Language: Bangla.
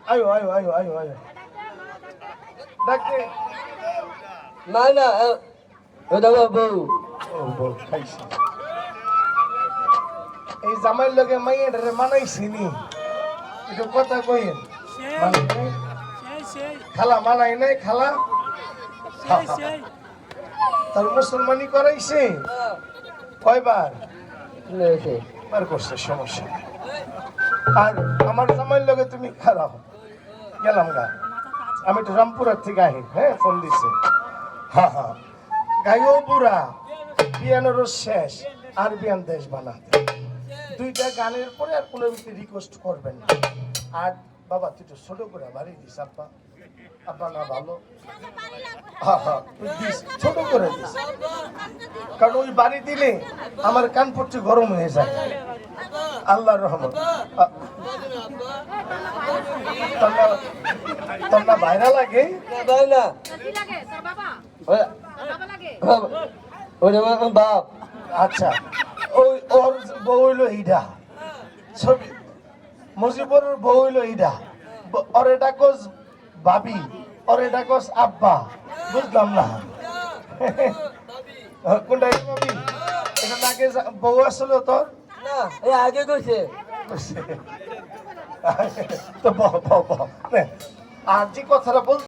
আয়ো আয়ো আয়ো আয়ো আয়ো ডাকতে না না ওটা বউ ও বল খাইছি এই জামাইর লগে মাইয়াটারে মানাইছি নি একটু কথা কইেন মানাই নাই? খালা মানাই নাই খালা তার মুসলমানি করাইছে কয়বার বার করছে সমস্যা নেই। আর আমার জামাইর লগে তুমি খারাপ গেলাম গা আমি তো রামপুরার থেকে আহি হ্যাঁ ফোন দিছে হ্যাঁ হ্যাঁ গাইও বুড়া বিয়ানোর শেষ আর বিয়ান দেশ বানাতে দুইটা গানের পরে আর কোনো রিকোয়েস্ট করবেন না আর বাবা তুই তো ছোট করে বাড়ি দিস আব্বা আব্বা না ভালো হ্যাঁ হ্যাঁ তুই দিস ছোট করে দিস কারণ ওই বাড়ি দিলে আমার কান পড়তে গরম হয়ে যায় আল্লাহর রহমত তোর না বাইরা লাগে না ওটা বাপ আচ্ছা ওই ওর বউ হইলো এইটা ছবি মুজিবুরের বউ হইলো এইটা ওর এটা কোস ভাবি ওর এটা কোস আব্বা বুঝলাম না কোনটা ভাবি এটা আগে বউ আসলো তোর না এই আগে কইছে তো আর যে কথাটা বল